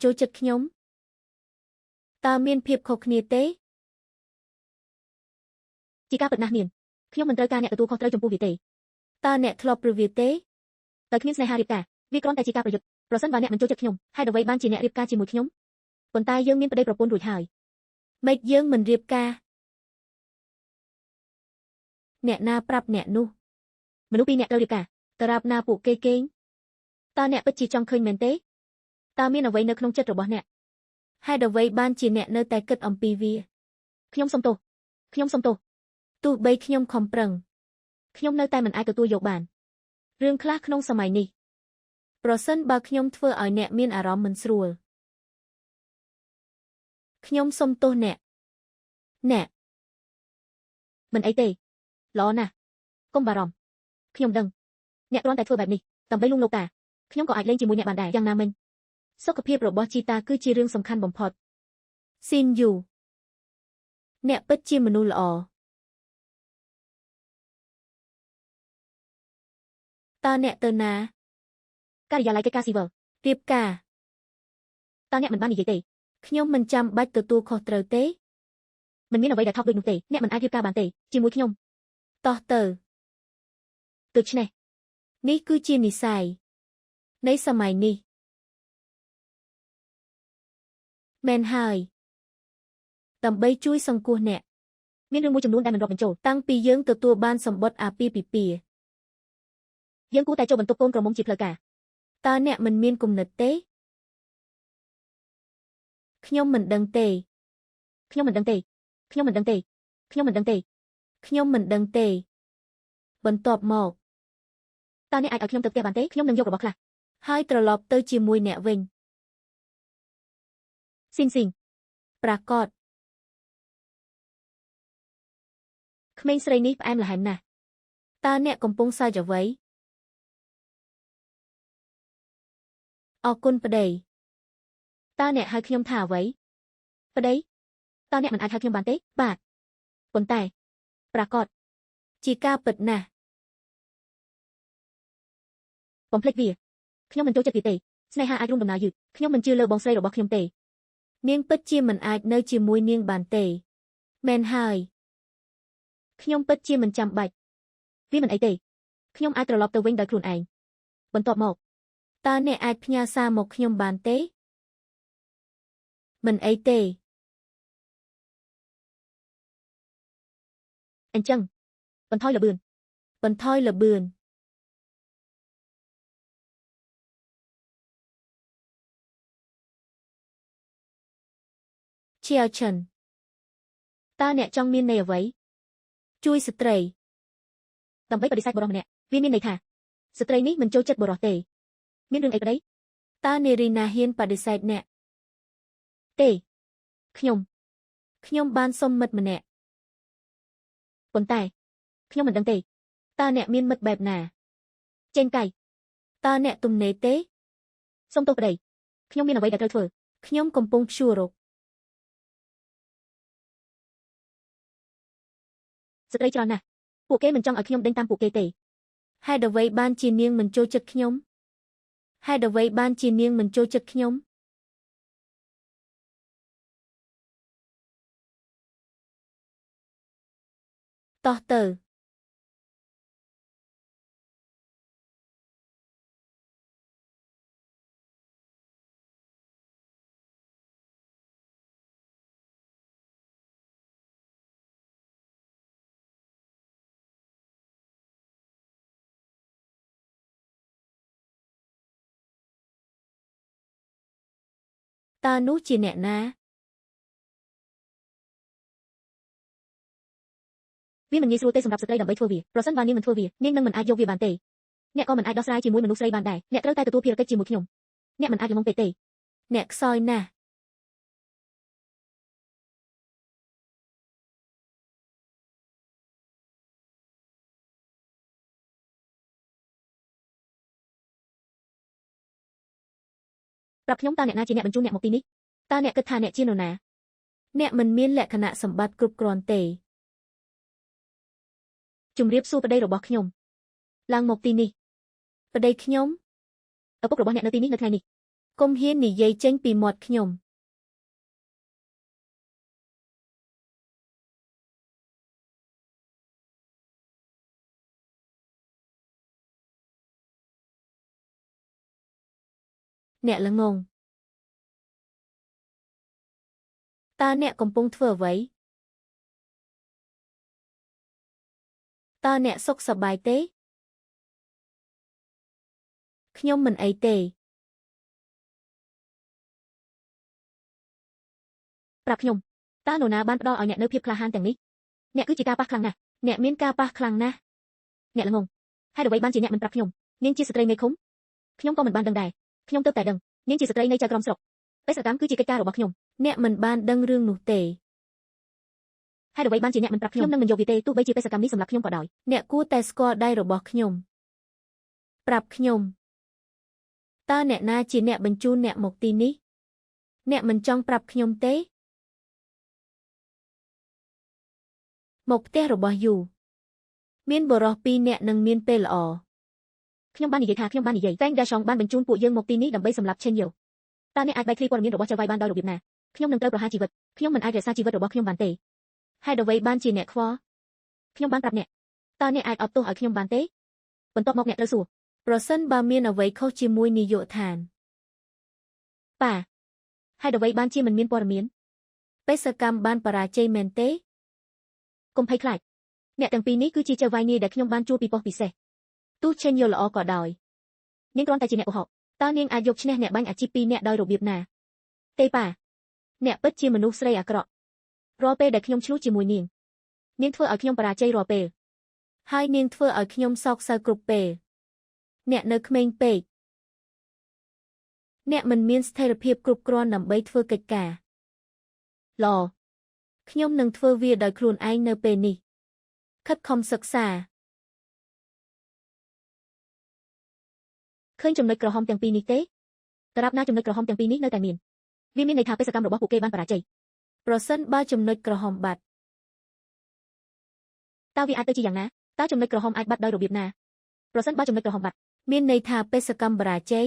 ចូលចិត្តខ្ញុំតើមានភាពខុសគ្នាទេជាការពិតណាស់មានខ្ញុំមិនត្រូវការអ្នកទទួលខុសត្រូវចំពោះវាទេតើអ្នកធ្លាប់ព្រឺវាទេតើគ្មានស្នេហារៀបការវាគ្រាន់តែជាការប្រយុទ្ធប្រសិនបើអ្នកមិនចូលចិត្តខ្ញុំហេតុអ្វីបានជាអ្នករៀបការជាមួយខ្ញុំប៉ុន្តែយើងមានប្តីប្រពន្ធរួចហើយម៉េចយើងមិនរៀបការអ្នកណាប្រាប់អ្នកនោះមនុស្សពីរអ្នកត្រូវរៀបការតារាបណាពួកគេកេងតើអ្នកពិតជាចង់ឃើញមែនទេតើមានអ្វីនៅក្នុងចិត្តរបស់អ្នកហេតុអ្វីបានជាអ្នកនៅតែគិតអំពីវាខ្ញុំសុំទោសទោះបីខ្ញុំខំប្រឹងខ្ញុំនៅតែមិនអាចទទួលយកបានរឿងខ្លះក្នុងសម័យនេះប្រសិនបើខ្ញុំធ្វើឲ្យអ្នកមានអារម្មណ៍មិនស្រួលខ្ញុំសុំទោសអ្នកមិនអីទេល្អណាស់កុំបារម្ភខ្ញុំដឹងអ្នកគ្រាន់តែធ្វើបែបនេះដើម្បីលួងលោមតាខ្ញុំក៏អាចលេងជាមួយអ្នកបានដែរយ៉ាងណាមិញសុខភាពរបស់ជីតាគឺជារឿងសំខាន់បំផុតស៊ីនយូអ្នកពិតជាមនុស្សល្អតើអ្នកទៅណាការិយាល័យកិច្ចការស៊ីវិលរៀបការតើអ្នកមិនបាននិយាយទេខ្ញុំមិនចាំបាច់ទទួលខុសត្រូវទេមិនមានអ្វីដែលថោកដូចនោះទេអ្នកមិនអាចរៀបការបានទេជាមួយខ្ញុំតោះទៅដូច្នេះនេះគឺជានិស្ស័យនៃសម័យនេះមែនហើយដើម្បីជួយសង្គ្រោះអ្នកមានរឿងមួយចំនួនដែលមិនរាប់បញ្ចូលតាំងពីយើងទទួលបានសម្បត្តិអាពាហ៍ពិពាហ៍យើងគួរតែចូលបន្ទប់កូនក្រមុំជាផ្លូវការតើអ្នកមិនមានគំនិតទេខ្ញុំមិនដឹងទេបន្ទាប់មកតើអ្នកអាចឲ្យខ្ញុំទៅផ្ទះបានទេខ្ញុំនឹងយករបស់ខ្លះហើយត្រឡប់ទៅជាមួយអ្នកវិញស៊ីនប្រាកដក្មេងស្រីនេះផ្អែមល្ហែមណាស់តើអ្នកកំពុងសើចអ្វីអរគុណប្តីតើអ្នកហៅខ្ញុំថាអ្វីប្តីតើអ្នកមិនអាចហៅខ្ញុំបានទេបាទប៉ុន្តែប្រាកដជាការពិតណាស់បំភ្លេចវាខ្ញុំមិនចូលចិត្តវាទេស្នេហាអាចរួមដំណើរយឺតខ្ញុំមិនជឿលើបងស្រីរបស់ខ្ញុំទេនាងពិតជាមិនអាចនៅជាមួយនាងបានទេមែនហើយខ្ញុំពិតជាមិនចាំបាច់វាមិនអីទេខ្ញុំអាចត្រឡប់ទៅវិញដោយខ្លួនឯងបន្ទាប់មកតើអ្នកអាចផ្ញើសារមកខ្ញុំបានទេមិនអីទេអញ្ចឹងបន្ថយល្បឿនជាឆិនតើអ្នកចង់មានន័យអ្វីជួយស្ត្រីដើម្បីបដិសេធបុរសម្នាក់វាមានន័យថាស្ត្រីនេះមិនចូលចិត្តបុរសទេមានរឿងអីក្តីតើនារីណាហ៊ានបដិសេធអ្នកទេខ្ញុំបានសុំមិត្តម្នាក់ប៉ុន្តែខ្ញុំមិនដឹងទេតើអ្នកមានមិត្តបែបណាចេញកាយតើអ្នកទំនេរទេសុំទោសប្តីខ្ញុំមានអ្វីដែលត្រូវធ្វើខ្ញុំកំពុងព្យួររកស្ត្រីច្រើនណាស់ពួកគេមិនចង់ឲ្យខ្ញុំដេញតាមពួកគេទេហេតុអ្វីបានជានាងមិនចូលចិត្តខ្ញុំតោះទៅតើនោះជាអ្នកណាវាមិនងាយស្រួលទេសម្រាប់ស្ត្រីដើម្បីធ្វើវាប្រសិនបើនាងមិនធ្វើវានាងនឹងមិនអាចយកវាបានទេអ្នកក៏មិនអាចដោះស្រាយជាមួយមនុស្សស្រីបានដែរអ្នកត្រូវតែទទួលភារកិច្ចជាមួយខ្ញុំអ្នកមិនអាចល្ងងពេកទេអ្នកខ្សោយណាស់ប្រាប់ខ្ញុំតើអ្នកណាជាអ្នកបញ្ជូនអ្នកមកទីនេះតើអ្នកគិតថាអ្នកជានរណាអ្នកមិនមានលក្ខណៈសម្បត្តិគ្រប់គ្រាន់ទេជម្រាបសួរប្តីរបស់ខ្ញុំឡើងមកទីនេះប្តីខ្ញុំឪពុករបស់អ្នកនៅទីនេះនៅថ្ងៃនេះ កុំហ៊ាននិយាយចេញពីមាត់ខ្ញុំអ្នកល្ងងតើអ្នកកំពុងធ្វើអ្វីតើអ្នកសុខសប្បាយទេខ្ញុំមិនអីទេប្រាប់ខ្ញុំតើនរណាបានផ្ដល់ឲ្យអ្នកនៅភាពក្លាហានទាំងនេះអ្នកគឺជាការប៉ះខ្លាំងណាស់អ្នកមានការប៉ះខ្លាំងណាស់អ្នកល្ងងហេតុអ្វីបានជាអ្នកមិនប្រាប់ខ្ញុំនាងជាស្ត្រីមេឃុំខ្ញុំក៏មិនបានដឹងដែរខ្ញុំទើបតែដឹងនាងជាស្ត្រីនៃចៅក្រមស្រុកបេសកកម្មគឺជាកិច្ចការរបស់ខ្ញុំអ្នកមិនបានដឹងរឿងនោះទេហេតុអ្វីបានជាអ្នកមិនប្រាប់ខ្ញុំនឹងមិនយកវាទេទោះបីជាបេសកកម្មនេះសម្រាប់ខ្ញុំក៏ដោយអ្នកគួរតែស្គាល់ដៃរបស់ខ្ញុំប្រាប់ខ្ញុំតើអ្នកណាជាអ្នកបញ្ជូនអ្នកមកទីនេះអ្នកមិនចង់ប្រាប់ខ្ញុំទេមកផ្ទះរបស់យូមានបរិសុទ្ធ2នាក់និងមានពេលល្អខ្ញុំបាននិយាយថាខ្ញុំបាននិយាយតែងដាសងបានបញ្ជូនពួកយើងមកទីនេះដើម្បីសម្លាប់ឆេនយ៉ូតើអ្នកអាចបែកធ្លាយព័ត៌មានរបស់ចៅវាយបានដោយរបៀបណាខ្ញុំនឹងត្រូវប្រហារជីវិតខ្ញុំមិនអាចរក្សាជីវិតរបស់ខ្ញុំបានទេហេតុអ្វីបានជាអ្នកខ្វល់ខ្ញុំបានប្រាប់អ្នកតើអ្នកអាចអត់ទោសឲ្យខ្ញុំបានទេបន្ទាប់មកអ្នកត្រូវសួរប្រសិនបើមានអ្វីខុសជាមួយនាយកដ្ឋានប៉ាហេតុអ្វីបានជាមិនមានព័ត៌មានបេសកកម្មបានបរាជ័យមែនទេកុំភ័យខ្លាចអ្នកទាំងពីរនេះគឺជាចៅវាយនាយដែលខ្ញុំបានជួបពីប៉ុស្តិ៍ពិសេសទោះឆេនយ៉ូល្អក៏ដោយនាងគ្រាន់តែជាអ្នកកុហកតើនាងអាចយកឈ្នះអ្នកបាញ់អាជីព2នាក់ដោយរបៀបណាទេប៉ាអ្នកពិតជាមនុស្សស្រីអាក្រក់រាល់ពេលដែលខ្ញុំឆ្លោះជាមួយនាងធ្វើឲ្យខ្ញុំបរាជ័យរាល់ពេលហើយនាងធ្វើឲ្យខ្ញុំសោកសៅគ្រប់ពេលអ្នកនៅក្មេងពេកអ្នកមិនមានស្ថិរភាពគ្រប់គ្រាន់ដើម្បីធ្វើកិច្ចការល្អខ្ញុំនឹងធ្វើវាដោយខ្លួនឯងនៅពេលនេះខិតខំសិក្សាឃើញចំណុចក្រហមទាំងពីរនេះទេតារាប់ណាចំណុចក្រហមទាំងពីរនេះនៅតែមានវាមានន័យថាបេសកកម្មរបស់ពួកគេបានបរាជ័យប្រសិនបើចំណុចក្រហមបាត់តើវាអាចទៅជាយ៉ាងណាតើចំណុចក្រហមអាចបាត់ដោយរបៀបណាប្រសិនបើចំណុចក្រហមបាត់មានន័យថាបេសកកម្មបរាជ័យ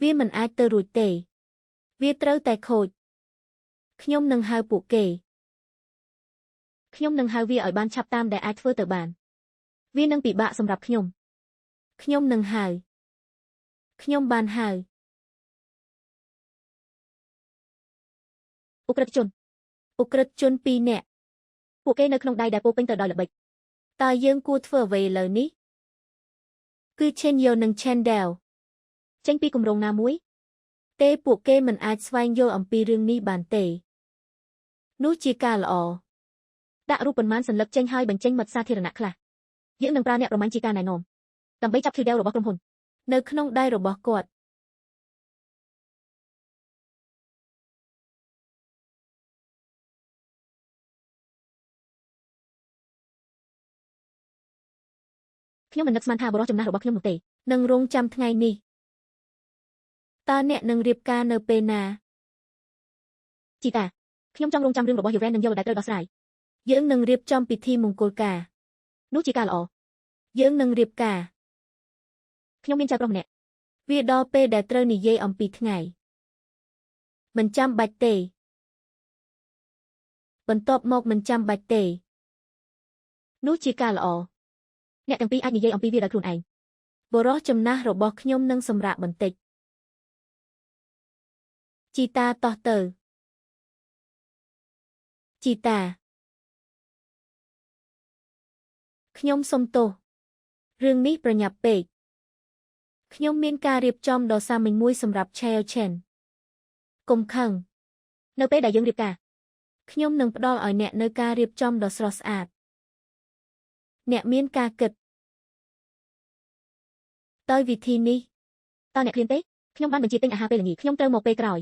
វាមិនអាចទៅរួចទេវាត្រូវតែខូចខ្ញុំនឹងហៅពួកគេខ្ញុំនឹងហៅវាឲ្យបានឆាប់តាមដែលអាចធ្វើទៅបានវានឹងពិបាកសម្រាប់ខ្ញុំនឹងហៅខ្ញុំបានហៅឧក្រិដ្ឋជន2នាក់ពួកគេនៅក្នុងដៃដែលពោពេញទៅដោយល្បិចតើយើងគួរធ្វើអ្វីឥឡូវនេះគឺឆេនយ៉ូនិងឆេនដែលចេញពីគម្រោងណាមួយទេពួកគេមិនអាចស្វែងយល់អំពីរឿងនេះបានទេនោះជាការល្អដាក់រូបប៉ុន្មានសញ្ញាចេញហើយបញ្ចេញមតិសាធារណៈខ្លះយើងនឹងប្រើអ្នកប្រមាញ់ជាការណែនាំដើម្បីចាប់ Fidel របស់ក្រុមហ៊ុននៅក្នុងដៃរបស់គាត់ខ្ញុំមិននឹកស្មានថាបរិសុទ្ធចំណាស់របស់ខ្ញុំនោះទេនឹងរងចាំថ្ងៃនេះតើអ្នកនឹងរៀបការនៅពេលណាជីតាខ្ញុំចង់រងចាំរឿងរបស់យូរ៉ែននិងយ៉ូដែលត្រូវដោះស្រាយយើងនឹងរៀបចំពិធីមង្គលការនោះជាការល្អយើងនឹងរៀបការខ្ញុំមានចៅប្រុសម្នាក់វាដល់ពេលដែលត្រូវនិយាយអំពីថ្ងៃមិនចាំបាច់ទេបន្ទាប់មកមិនចាំបាច់ទេនោះជាការល្អអ្នកទាំងពីរអាចនិយាយអំពីវាដោយខ្លួនឯងបរិសុទ្ធចំណាស់របស់ខ្ញុំនឹងសម្រាកបន្តិចជីតាតោះទៅជីតាខ្ញុំសុំទោសរឿងនេះប្រញាប់ពេកខ្ញុំមានការរៀបចំដ៏សាមញ្ញមួយសម្រាប់ឆេលឆេនកុំខឹងនៅពេលដែលយើងរៀបការខ្ញុំនឹងផ្ដល់ឲ្យអ្នកនៅការរៀបចំដ៏ស្រស់ស្អាតអ្នកមានការគិតតើវិធីនេះតើអ្នកឃ្លានទេខ្ញុំបានបញ្ជាទិញអាហារពេលល្ងាចខ្ញុំត្រូវមកពេលក្រោយ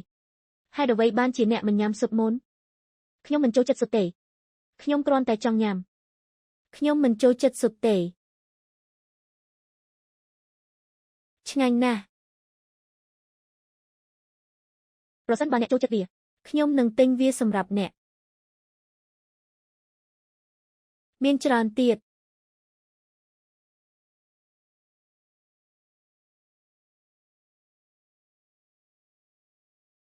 ហេតុអ្វីបានជាអ្នកមិនញ៉ាំស៊ុបមុនខ្ញុំមិនចូលចិត្តស៊ុបទេខ្ញុំគ្រាន់តែចង់ញ៉ាំខ្ញុំមិនចូលចិត្តស៊ុបទេឆ្ងាញ់ណាស់ប្រសិនបើអ្នកចូលចិត្តវាខ្ញុំនឹងទិញវាសម្រាប់អ្នកមានច្រើនទៀត